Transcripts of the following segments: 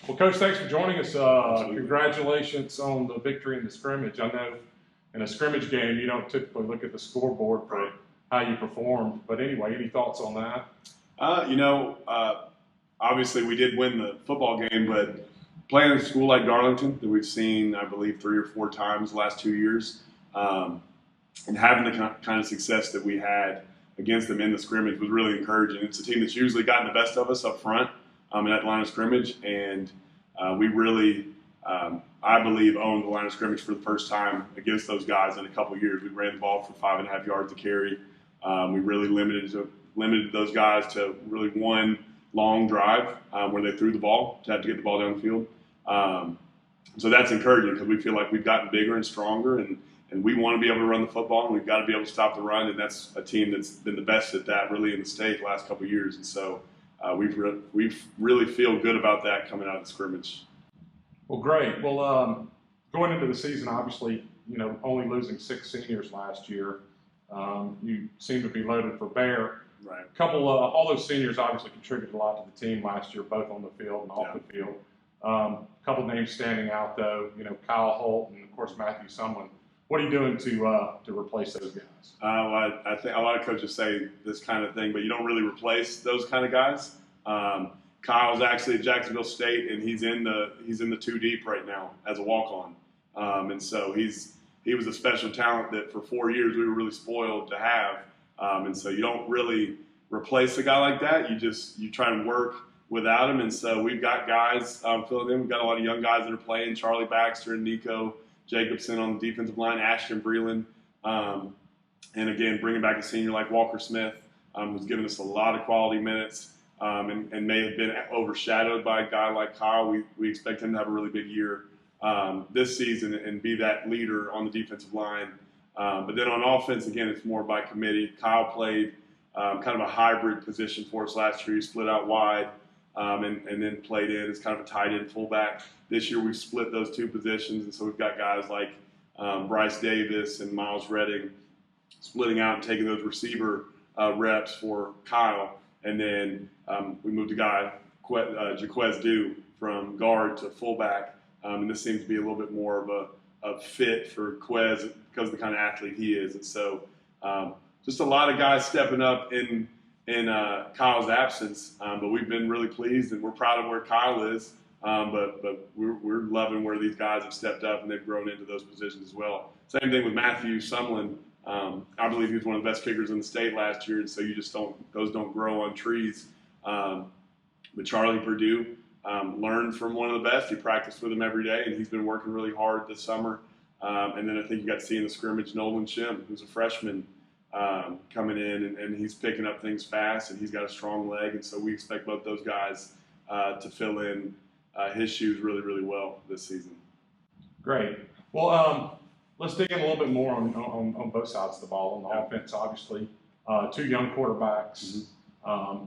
Well, Coach, thanks for joining us. Congratulations on the victory in the scrimmage. I know in a scrimmage game, you don't typically look at the scoreboard for how you performed. But anyway, any thoughts on that? Obviously we did win the football game, but playing in a school like Darlington that we've seen, I believe, 3 or 4 times the last 2 years, and having the kind of success that we had against them in the scrimmage was really encouraging. It's a team that's usually gotten the best of us up front in that line of scrimmage, and we really, I believe, owned the line of scrimmage for the first time against those guys in a couple of years. We ran the ball for 5.5 yards a carry. We really limited those guys to really one long drive where they threw the ball to have to get the ball down the field. So that's encouraging because we feel like we've gotten bigger and stronger, and we want to be able to run the football, and we've got to be able to stop the run, and that's a team that's been the best at that really in the state the last couple of years. And so we really feel good about that coming out of the scrimmage. Well, great. Well, going into the season, obviously, only losing 6 seniors last year, you seem to be loaded for bear. Right. All those seniors obviously contributed a lot to the team last year, both on the field and off the field. A couple names standing out, though, Kyle Holt and, of course, Matthew Sumlin. What are you doing to replace those guys? I think a lot of coaches say this kind of thing, but you don't really replace those kind of guys. Kyle's actually at Jacksonville State, and he's in the 2 deep right now as a walk-on, and so he was a special talent that for 4 years we were really spoiled to have, and so you don't really replace a guy like that. You try and work without him, and so we've got guys filling in. We've got a lot of young guys that are playing: Charlie Baxter and Nico Jacobson on the defensive line, Ashton Breland, and again bringing back a senior like Walker Smith, who's given us a lot of quality minutes. And may have been overshadowed by a guy like Kyle. We expect him to have a really big year this season and be that leader on the defensive line. But then on offense, again, it's more by committee. Kyle played kind of a hybrid position for us last year. He split out wide and then played in as kind of a tight end fullback. This year we've split those 2 positions, and so we've got guys like Bryce Davis and Miles Redding splitting out and taking those receiver reps for Kyle. And then we moved a guy, Jaquez Dew, from guard to fullback. And this seems to be a little bit more of a fit for Quez because of the kind of athlete he is. And so just a lot of guys stepping up in Kyle's absence. But we've been really pleased, and we're proud of where Kyle is. But we're loving where these guys have stepped up, and they've grown into those positions as well. Same thing with Matthew Sumlin. I believe he was one of the best kickers in the state last year, and so those don't grow on trees. But Charlie Purdue learned from one of the best. He practiced with him every day, and he's been working really hard this summer. And then I think you got to see in the scrimmage Nolan Shim, who's a freshman coming in, and he's picking up things fast, and he's got a strong leg, and so we expect both those guys to fill in his shoes really, really well this season. Great. Well, let's dig in a little bit more on both sides of the ball. On the offense, obviously, 2 young quarterbacks. Mm-hmm.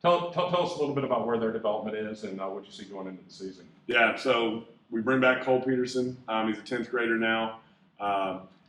Tell us a little bit about where their development is and what you see going into the season. Yeah, so we bring back Cole Peterson. He's a 10th grader now.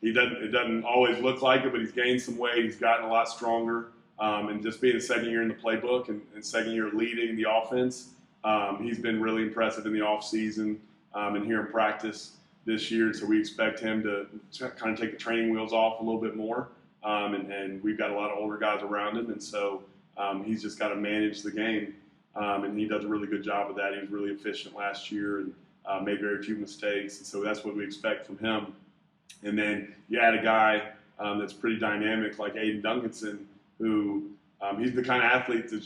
It doesn't always look like it, but he's gained some weight. He's gotten a lot stronger. And just being a second year in the playbook and second year leading the offense, he's been really impressive in the offseason and here in practice this year. So we expect him to kind of take the training wheels off a little bit more. And we've got a lot of older guys around him. And so he's just got to manage the game. And he does a really good job of that. He was really efficient last year and made very few mistakes. And so that's what we expect from him. And then you add a guy that's pretty dynamic like Aiden Duncanson, who he's the kind of athlete that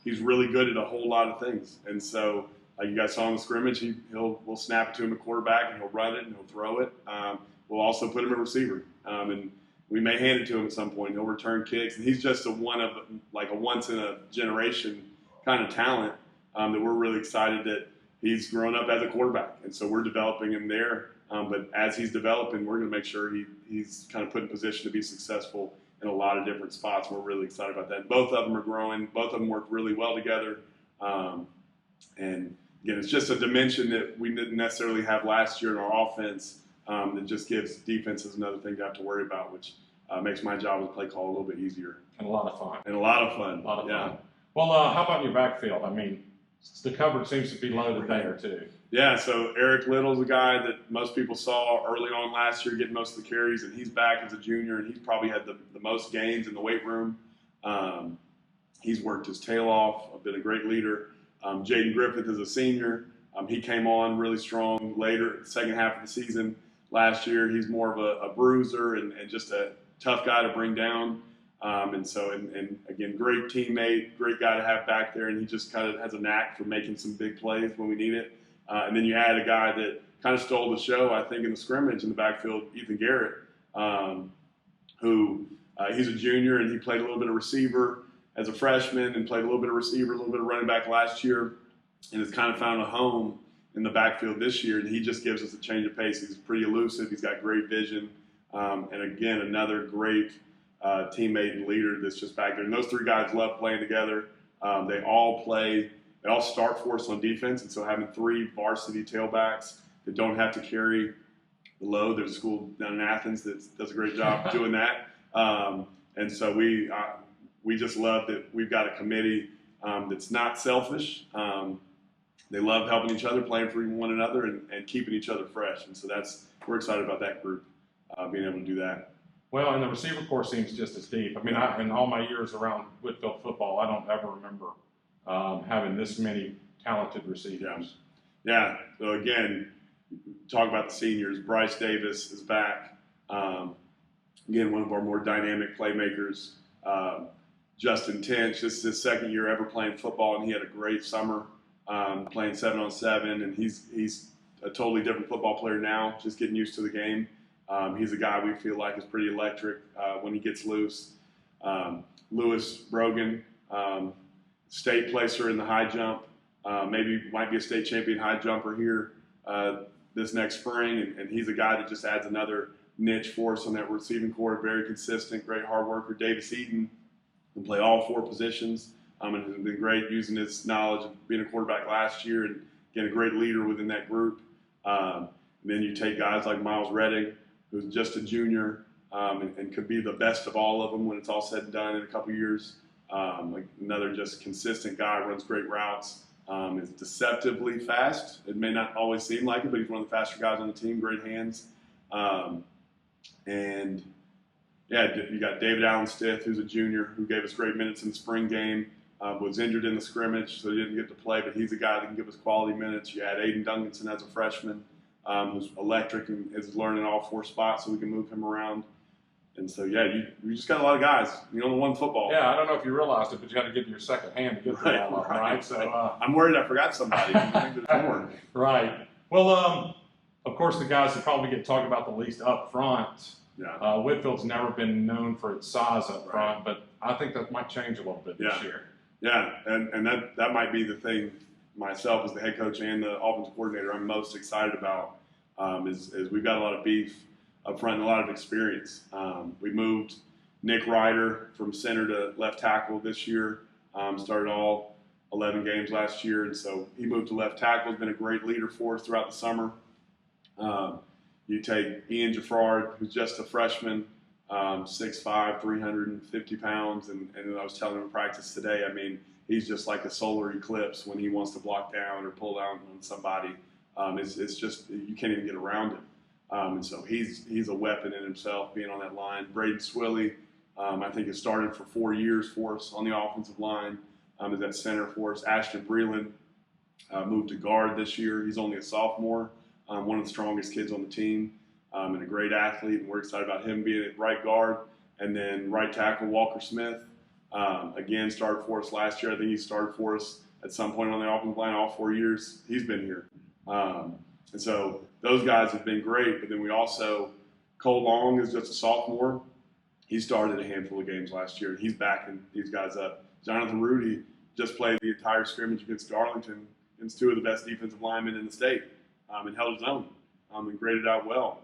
he's really good at a whole lot of things. And so you guys saw in the scrimmage, we'll snap it to him at quarterback, and he'll run it and he'll throw it. We'll also put him at receiver, and we may hand it to him at some point. He'll return kicks, and he's just a once in a generation kind of talent that we're really excited that he's grown up as a quarterback, and so we're developing him there. But as he's developing, we're going to make sure he's kind of put in position to be successful in a lot of different spots. We're really excited about that. Both of them are growing. Both of them work really well together. And again, it's just a dimension that we didn't necessarily have last year in our offense that just gives defenses another thing to have to worry about, which makes my job as play call a little bit easier. And a lot of fun. And a lot of fun. A lot of fun. Well, how about in your backfield? I mean, the cupboard seems to be loaded there too. Yeah, so Eric Little's a guy that most people saw early on last year getting most of the carries, and he's back as a junior, and he's probably had the most gains in the weight room. He's worked his tail off, been a great leader. Jaden Griffith is a senior. He came on really strong later, second half of the season last year. He's more of a bruiser and just a tough guy to bring down. And again, great teammate, great guy to have back there, and he just kind of has a knack for making some big plays when we need it. And then you add a guy that kind of stole the show, I think, in the scrimmage in the backfield, Ethan Garrett, who he's a junior, and he played a little bit of receiver as a freshman and played a little bit of receiver, a little bit of running back last year, and has kind of found a home in the backfield this year. And he just gives us a change of pace. He's pretty elusive. He's got great vision. And again, another great teammate and leader that's just back there. And those three guys love playing together. They all start for us on defense. And so having three varsity tailbacks that don't have to carry the load. There's a school down in Athens that does a great job doing that. And so we just love that we've got a committee that's not selfish. They love helping each other, playing for one another, and keeping each other fresh. And so we're excited about that group being able to do that. Well, and the receiver corps seems just as deep. I mean, in all my years around Whitfield football, I don't ever remember having this many talented receivers. Yeah. So again, talk about the seniors. Bryce Davis is back. Again, one of our more dynamic playmakers. Justin Tinch, this is his second year ever playing football, and he had a great summer playing 7-on-7, and he's a totally different football player now, just getting used to the game. He's a guy we feel like is pretty electric when he gets loose. Lewis Brogan, state placer in the high jump, might be a state champion high jumper here this next spring, and he's a guy that just adds another niche for us on that receiving corps. Very consistent, great hard worker. Davis Eaton can play all four positions and has been great using his knowledge of being a quarterback last year, and again, a great leader within that group. And then you take guys like Miles Redding, who's just a junior and could be the best of all of them when it's all said and done in a couple years. Like another just consistent guy, runs great routes, is deceptively fast. It may not always seem like it, but he's one of the faster guys on the team, great hands. And yeah, you got David Allen Stith, who's a junior, who gave us great minutes in the spring game, was injured in the scrimmage, so he didn't get to play, but he's a guy that can give us quality minutes. You add Aiden Duncanson as a freshman, who's electric and is learning all four spots, so we can move him around. And so, yeah, you just got a lot of guys. You only won football. Yeah, I don't know if you realized it, but you got to get to your second hand to get to all of them, right? So I'm worried I forgot somebody. I think there's more. Right. Well, of course, the guys that probably get talked about the least up front. Yeah. Whitfield's never been known for its size up front, but I think that might change a little bit this year. Yeah, and that might be the thing myself as the head coach and the offensive coordinator I'm most excited about is we've got a lot of beef up front and a lot of experience. We moved Nick Ryder from center to left tackle this year, started all 11 games last year, and so he moved to left tackle. Has been a great leader for us throughout the summer. You take Ian Jaffrard, who's just a freshman, 6'5", 350 pounds, and I was telling him in practice today, I mean, he's just like a solar eclipse when he wants to block down or pull down on somebody. It's just, you can't even get around him. And so he's a weapon in himself, being on that line. Braden Swilley, I think, has started for 4 years for us on the offensive line, is at center for us. Ashton Breland moved to guard this year. He's only a sophomore. One of the strongest kids on the team, and a great athlete, and we're excited about him being at right guard. And then right tackle, Walker Smith, again, started for us last year. I think he started for us at some point on the offensive line all 4 years he's been here. And so those guys have been great, but then we also, Cole Long is just a sophomore. He started a handful of games last year, and he's backing these guys up. Jonathan Rudy just played the entire scrimmage against Darlington, against two of the best defensive linemen in the state. And held his own and graded out well.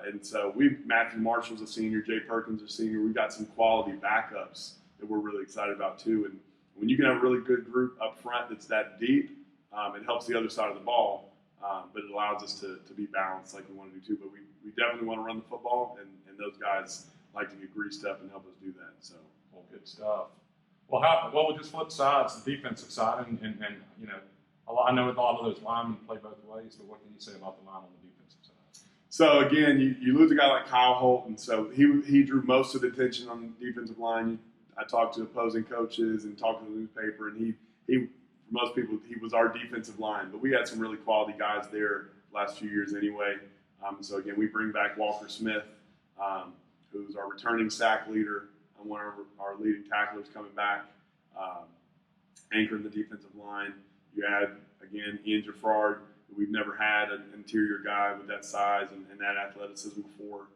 And so Matthew Marshall's a senior, Jay Perkins is a senior. We've got some quality backups that we're really excited about too. And when you can have a really good group up front that's that deep, it helps the other side of the ball, but it allows us to be balanced like we want to do too. But we definitely want to run the football, and those guys like to get greased up and help us do that. So, well, good stuff. Well, with just flip sides, the defensive side, and you know, I know a lot of those linemen play both ways, but what can you say about the line on the defensive side? So again, you lose a guy like Kyle Holt, and so he drew most of the attention on the defensive line. I talked to opposing coaches and talked to the newspaper, and he for most people he was our defensive line. But we had some really quality guys there last few years anyway. So again, we bring back Walker Smith, who's our returning sack leader, and one of our leading tacklers coming back, anchoring the defensive line. You add again Ian Jaffrard. We've never had an interior guy with that size and that athleticism before.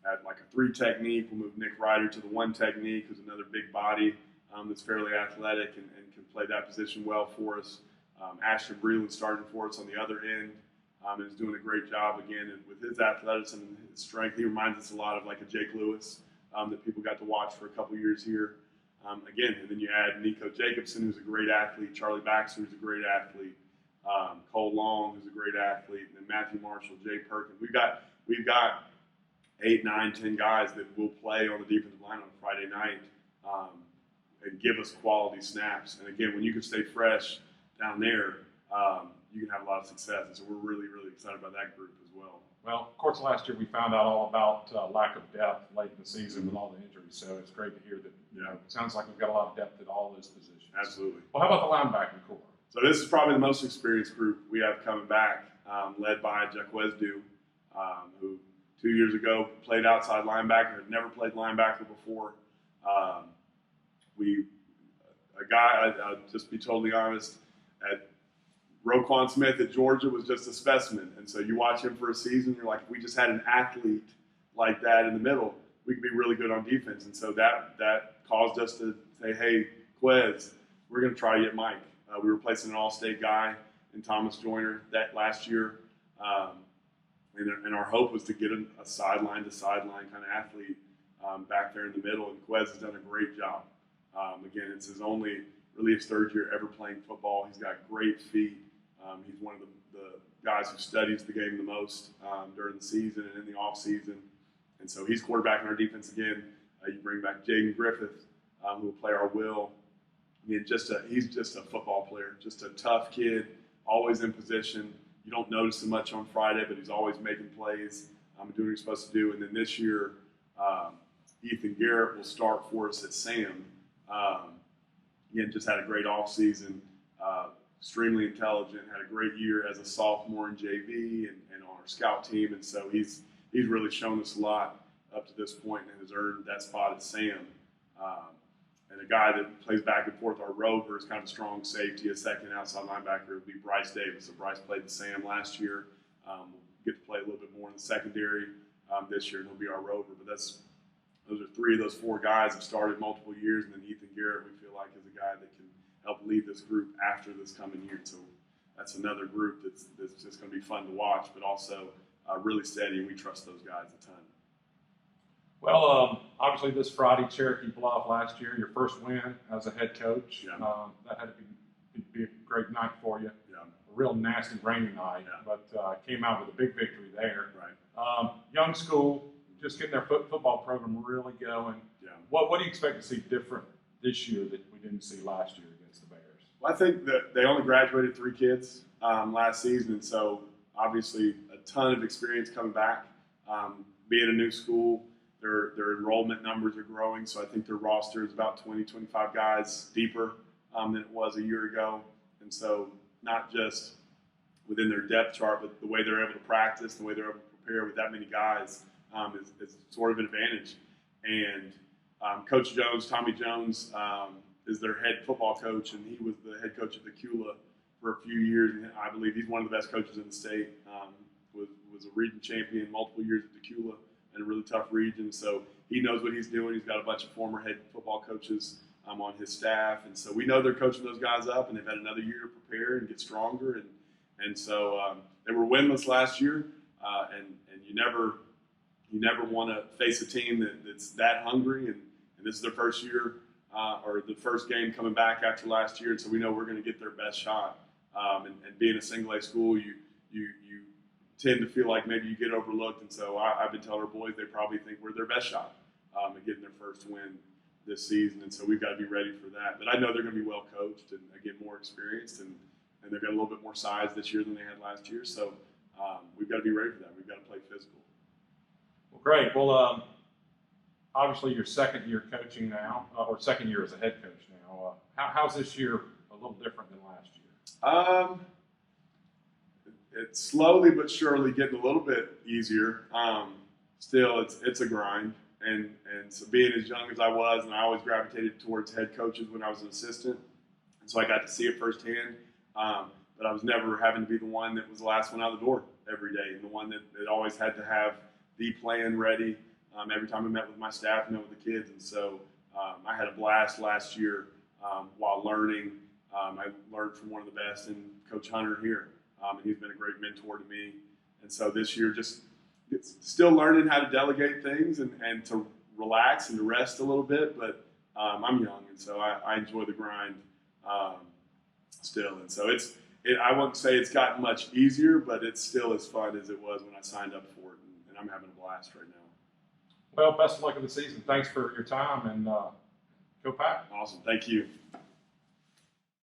At like a 3 technique, we'll move Nick Ryder to the 1 technique, who's another big body that's fairly athletic and can play that position well for us. Ashton Breland starting for us on the other end and is doing a great job again. And with his athleticism and his strength, he reminds us a lot of like a Jake Lewis that people got to watch for a couple years here. Again, and then you add Nico Jacobson, who's a great athlete, Charlie Baxter, who's a great athlete, Cole Long, who's a great athlete, and then Matthew Marshall, Jay Perkins. We've got 8, 9, 10 guys that will play on the defensive line on Friday night and give us quality snaps. And again, when you can stay fresh down there, you can have a lot of success. And so we're really, really excited about that group as well. Well, of course, last year we found out all about lack of depth late in the season with all the injuries. So it's great to hear that. You know, it sounds like we've got a lot of depth at all those positions. Absolutely. Well, how about the linebacking core? So this is probably the most experienced group we have coming back, led by Jaquez Dew, who 2 years ago played outside linebacker, had never played linebacker before. I'll just be totally honest, at Roquan Smith at Georgia was just a specimen. And so you watch him for a season, you're like, if we just had an athlete like that in the middle, we could be really good on defense. And so that caused us to say, hey, Quez, we're going to try to get Mike. We were replacing an all-state guy in Thomas Joyner that last year. And our hope was to get a sideline-to-sideline kind of athlete back there in the middle. And Quez has done a great job. Again, it's really his 3rd year ever playing football. He's got great feet. He's one of the guys who studies the game the most during the season and in the off season. And so he's quarterbacking our defense again. You bring back Jaden Griffith, who will play our will. Again, he's just a football player, just a tough kid, always in position. You don't notice him much on Friday, but he's always making plays, doing what he's supposed to do. And then this year, Ethan Garrett will start for us at Sam. Again, just had a great offseason, extremely intelligent, had a great year as a sophomore in JV and on our scout team. And so he's really shown us a lot up to this point and has earned that spot at Sam. And a guy that plays back and forth, our rover, is kind of a strong safety. A second outside linebacker would be Bryce Davis. So Bryce played the Sam last year. We'll get to play a little bit more in the secondary this year, and he'll be our rover. But those are 3 of those 4 guys have started multiple years, and then Ethan Garrett, we feel like, is a guy that can help lead this group after this coming year. So that's another group that's just going to be fun to watch, but also really steady, and we trust those guys a ton. Well, obviously this Friday, Cherokee Bluff last year, your first win as a head coach. Yeah. That had to be a great night for you. Yeah. A real nasty rainy night, Yeah. but came out with a big victory there. Right. Young school, just getting their football program really going. Yeah. What do you expect to see different this year that we didn't see last year against the Bears? Well, I think that they only graduated 3 kids last season, and so obviously a ton of experience coming back. Being a new school, their enrollment numbers are growing, so I think their roster is about 20, 25 guys deeper than it was a year ago. And so not just within their depth chart, but the way they're able to practice, the way they're able to prepare with that many guys is sort of an advantage. And Coach Jones, Tommy Jones, is their head football coach, and he was the head coach at Decula for a few years. And I believe he's one of the best coaches in the state. Was a region champion multiple years at Decula in a really tough region. So he knows what he's doing. He's got a bunch of former head football coaches on his staff. And so we know they're coaching those guys up, and they've had another year to prepare and get stronger. And so they were winless last year, and you never want to face a team that's that hungry. And this is their first year or the first game coming back after last year. And so we know we're going to get their best shot. And being a single A school, you tend to feel like maybe you get overlooked. And so I've been telling our boys they probably think we're their best shot at getting their first win this season, and so we've got to be ready for that. But I know they're going to be well coached and again more experienced, and they've got a little bit more size this year than they had last year. So we've got to be ready for that. We've got to play physical. Well, great. Well, obviously your second year coaching now, or second year as a head coach now. How's this year a little different than last year? It's slowly but surely getting a little bit easier. Still, it's a grind, and so being as young as I was, and I always gravitated towards head coaches when I was an assistant, and so I got to see it firsthand. But I was never having to be the one that was the last one out the door every day, and the one that always had to have the plan ready every time I met with my staff and met with the kids. And so I had a blast last year while learning. I learned from one of the best in Coach Hunter here, and he's been a great mentor to me. And so this year, just still learning how to delegate things and to relax and to rest a little bit. But I'm young, and so I enjoy the grind still. And so I wouldn't say it's gotten much easier, but it's still as fun as it was when I signed up for it, and I'm having a blast right now. Well, best of luck in the season. Thanks for your time, and go Pack. Awesome. Thank you.